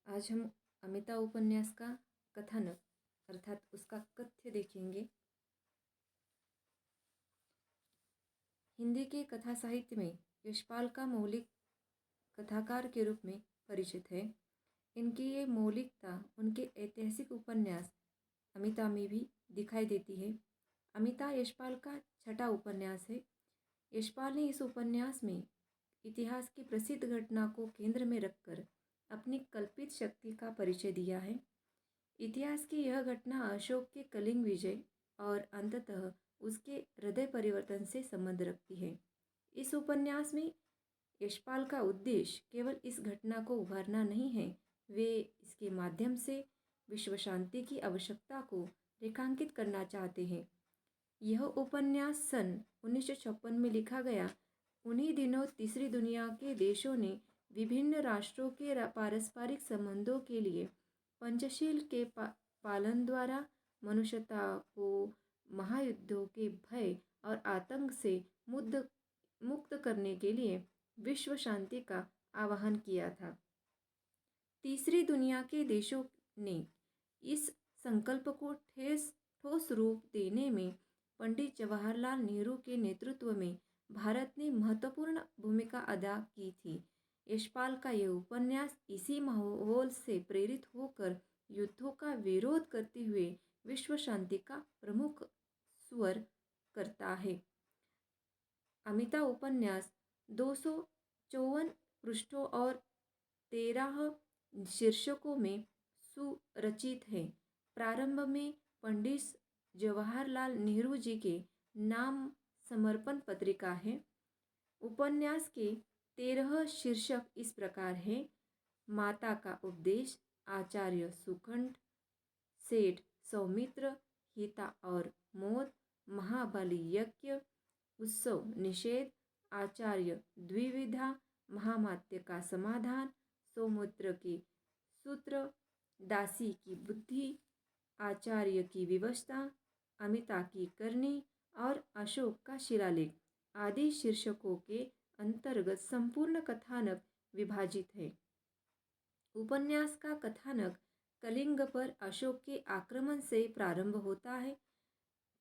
आज हम अमिता उपन्यास का कथानक अर्थात उसका कथ्य देखेंगे। हिंदी के कथा साहित्य में यशपाल का मौलिक कथाकार के रूप में परिचित है। इनकी ये मौलिकता उनके ऐतिहासिक उपन्यास अमिता में भी दिखाई देती है। अमिता यशपाल का छठा उपन्यास है। यशपाल ने इस उपन्यास में इतिहास की प्रसिद्ध घटना को केंद्र में रखकर अपनी कल्पित शक्ति का परिचय दिया है। इतिहास की यह घटना अशोक के कलिंग विजय और अंततः उसके हृदय परिवर्तन से संबंध रखती है। इस उपन्यास में यशपाल का उद्देश्य केवल इस घटना को उभारना नहीं है, वे इसके माध्यम से विश्व शांति की आवश्यकता को रेखांकित करना चाहते हैं। यह उपन्यास सन 1956 में लिखा गया। उन्हीं दिनों तीसरी दुनिया के देशों ने विभिन्न राष्ट्रों के पारस्परिक संबंधों के लिए पंचशील के पालन द्वारा मनुष्यता को महायुद्धों के भय और आतंक से मुक्त करने के लिए विश्व शांति का आह्वान किया था। तीसरी दुनिया के देशों ने इस संकल्प को ठोस रूप देने में पंडित जवाहरलाल नेहरू के नेतृत्व में भारत ने महत्वपूर्ण भूमिका अदा की थी। यशपाल का यह उपन्यास इसी माहौल से प्रेरित होकर युद्धों का विरोध करते हुए विश्व शांति का प्रमुख स्वर करता है। अमिता उपन्यास 254 पृष्ठों और 13 शीर्षकों में सुरचित है। प्रारंभ में पंडित जवाहरलाल नेहरू जी के नाम समर्पण पत्रिका है। उपन्यास के 13 शीर्षक इस प्रकार हैं: माता का उपदेश, आचार्य सुखंड, सेठ सौमित्र, हिता और मौत, महाबली यज्ञ, उत्सव निषेध, आचार्य द्विविधा, महामात्य का समाधान, सौमित्र के सूत्र, दासी की बुद्धि, आचार्य की विवशता, अमिता की करनी और अशोक का शिलालेख आदि शीर्षकों के अंतर्गत संपूर्ण कथानक विभाजित है। उपन्यास का कथानक कलिंग पर अशोक के आक्रमण से प्रारंभ होता है।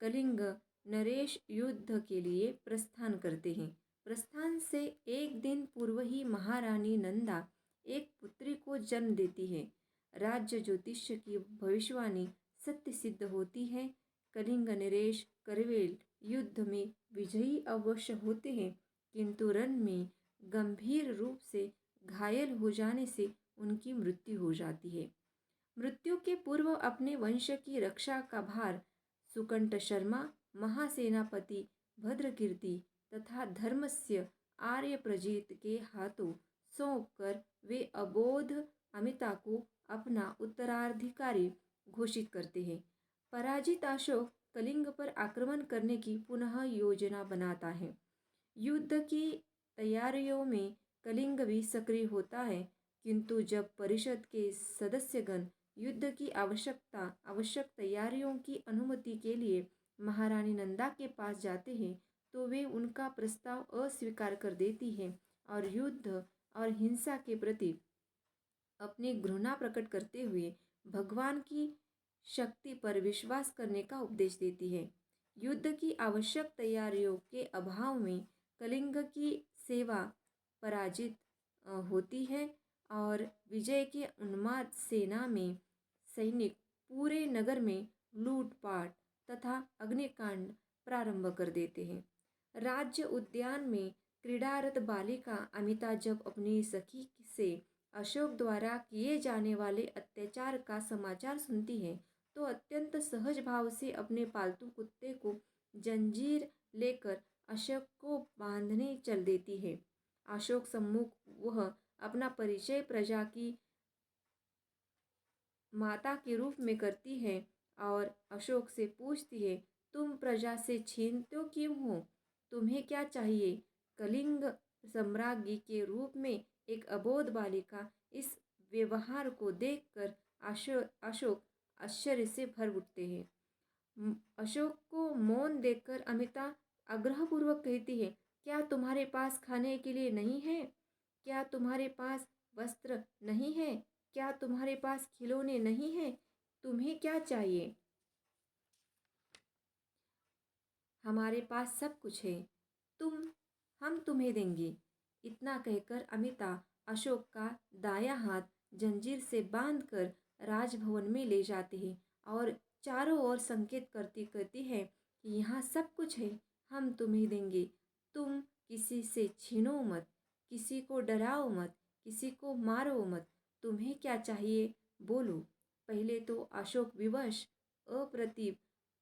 कलिंग नरेश युद्ध के लिए प्रस्थान करते हैं। प्रस्थान से एक दिन पूर्व ही महारानी नंदा एक पुत्री को जन्म देती है। राज्य ज्योतिष्य की भविष्यवाणी सत्य सिद्ध होती है। कलिंग नरेश करवेल युद्ध में विजयी अवश्य होते हैं, किंतु रण में गंभीर रूप से घायल हो जाने से उनकी मृत्यु हो जाती है। मृत्यु के पूर्व अपने वंश की रक्षा का भार सुकंठ शर्मा, महासेनापति भद्रकीर्ति तथा धर्मस्य आर्यप्रजीत के हाथों सौंपकर वे अबोध अमिता को अपना उत्तराधिकारी घोषित करते हैं। पराजित अशोक कलिंग पर आक्रमण करने की पुनः योजना बनाता है। युद्ध की तैयारियों में कलिंग भी सक्रिय होता है, किंतु जब परिषद के सदस्यगण युद्ध की आवश्यक तैयारियों की अनुमति के लिए महारानी नंदा के पास जाते हैं तो वे उनका प्रस्ताव अस्वीकार कर देती हैं और युद्ध और हिंसा के प्रति अपनी घृणा प्रकट करते हुए भगवान की शक्ति पर विश्वास करने का उपदेश देती है। युद्ध की आवश्यक तैयारियों के अभाव में कलिंग की सेवा पराजित होती है और विजय के उन्माद सेना में सैनिक पूरे नगर में लूटपाट तथा अग्निकांड प्रारंभ कर देते हैं। राज्य उद्यान में क्रीड़ारत बालिका अमिता जब अपनी सखी से अशोक द्वारा किए जाने वाले अत्याचार का समाचार सुनती है तो अत्यंत सहज भाव से अपने पालतू कुत्ते को जंजीर लेकर अशोक को बांधने चल देती है। अशोक सम्मुख वह अपना परिचय प्रजा की माता के रूप में करती है और अशोक से पूछती है, तुम प्रजा से छीनते क्यों हो? तुम्हें क्या चाहिए? कलिंग सम्राज्ञी के रूप में एक अबोध बालिका इस व्यवहार को देखकर अशोक आश्चर्य से भर उठते हैं। अशोक को मौन देखकर अमिता आग्रहपूर्वक कहती है, क्या तुम्हारे पास खाने के लिए नहीं है? क्या तुम्हारे पास वस्त्र नहीं है? क्या तुम्हारे पास खिलौने नहीं हैं? तुम्हें क्या चाहिए? हमारे पास सब कुछ है। तुम हम तुम्हें देंगे। इतना कहकर अमिता अशोक का दायां हाथ जंजीर से बांधकर राजभवन में ले जाते हैं और चारों ओर संकेत करती करती है कि यहाँ सब कुछ है, हम तुम्हें देंगे। तुम किसी से छीनो मत, किसी को डराओ मत, किसी को मारो मत। तुम्हें क्या चाहिए, बोलो। पहले तो अशोक विवश अप्रतिभ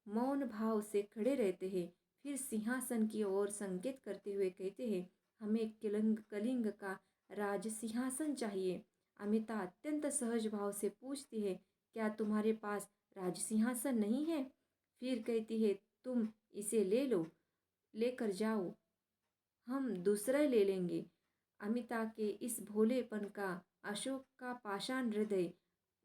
मौन भाव से खड़े रहते हैं, फिर सिंहासन की ओर संकेत करते हुए कहते हैं, हमें कलिंग का राज सिंहासन चाहिए। अमिता अत्यंत सहज भाव से पूछती है, क्या तुम्हारे पास राज सिंहासन नहीं है? फिर कहती है, तुम इसे ले लो, लेकर जाओ, हम दूसरा ले लेंगे। अमिता के इस भोलेपन का अशोक का पाषाण हृदय,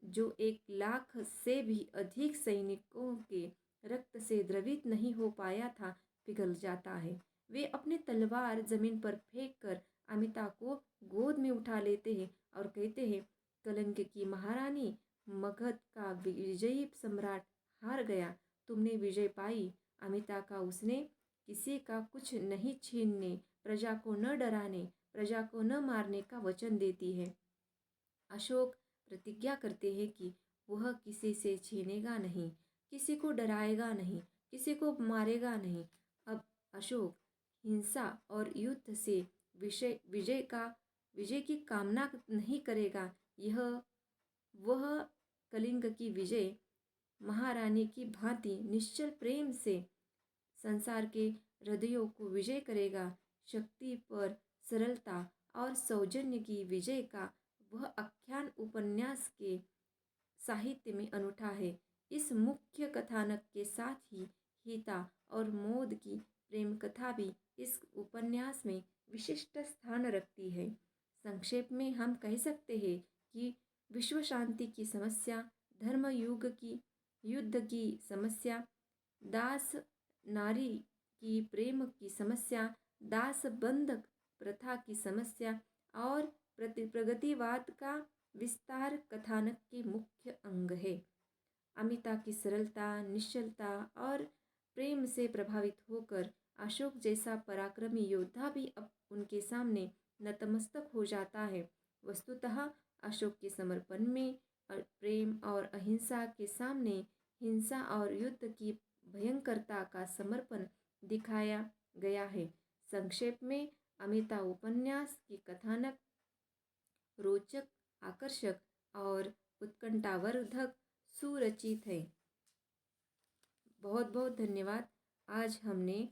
जो 1 लाख से भी अधिक सैनिकों के रक्त से द्रवित नहीं हो पाया था, पिघल जाता है। वे अपनी तलवार जमीन पर फेंक कर अमिता को गोद में उठा लेते हैं और कहते हैं, कलंक की महारानी, मगध का विजयी सम्राट हार गया, तुमने विजय पाई। अमिता का उसने किसी का कुछ नहीं छीनने, प्रजा को न डराने, प्रजा को न मारने का वचन देती है। अशोक प्रतिज्ञा करते हैं कि वह किसी से छीनेगा नहीं, किसी को डराएगा नहीं, किसी को मारेगा नहीं। अब अशोक हिंसा और युद्ध से विजय की कामना नहीं करेगा। यह वह कलिंग की विजय महारानी की भांति निश्चल प्रेम से संसार के हृदयों को विजय करेगा। शक्ति पर सरलता और सौजन्य की विजय का वह आख्यान उपन्यास के साहित्य में अनूठा है। इस मुख्य कथानक के साथ ही सीता और मोद की प्रेम कथा भी इस उपन्यास में विशिष्ट स्थान रखती है। संक्षेप में हम कह सकते हैं कि विश्व शांति की समस्या, धर्म युद्ध की समस्या, दास नारी की प्रेम की समस्या, दास बंधक प्रथा की समस्या और प्रगतिवाद का विस्तार कथानक के मुख्य अंग है। अमिता की सरलता, निश्चलता और प्रेम से प्रभावित होकर अशोक जैसा पराक्रमी योद्धा भी अब उनके सामने नतमस्तक हो जाता है। वस्तुतः अशोक के समर्पण में प्रेम और अहिंसा के सामने हिंसा और युद्ध की भयंकरता का समर्पण दिखाया गया है। संक्षेप में अमिता उपन्यास की कथानक रोचक, आकर्षक और उत्कंठावर्धक सुरचित है। बहुत बहुत धन्यवाद। आज हमने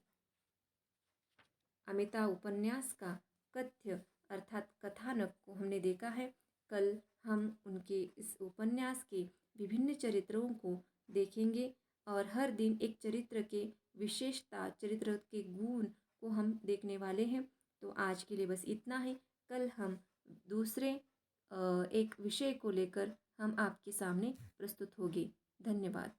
अमिता उपन्यास का कथ्य अर्थात कथानक को हमने देखा है। कल हम उनके इस उपन्यास के विभिन्न चरित्रों को देखेंगे और हर दिन एक चरित्र के विशेषता, चरित्र के गुण को हम देखने वाले हैं। तो आज के लिए बस इतना ही। कल हम दूसरे एक विषय को लेकर हम आपके सामने प्रस्तुत होंगे। धन्यवाद।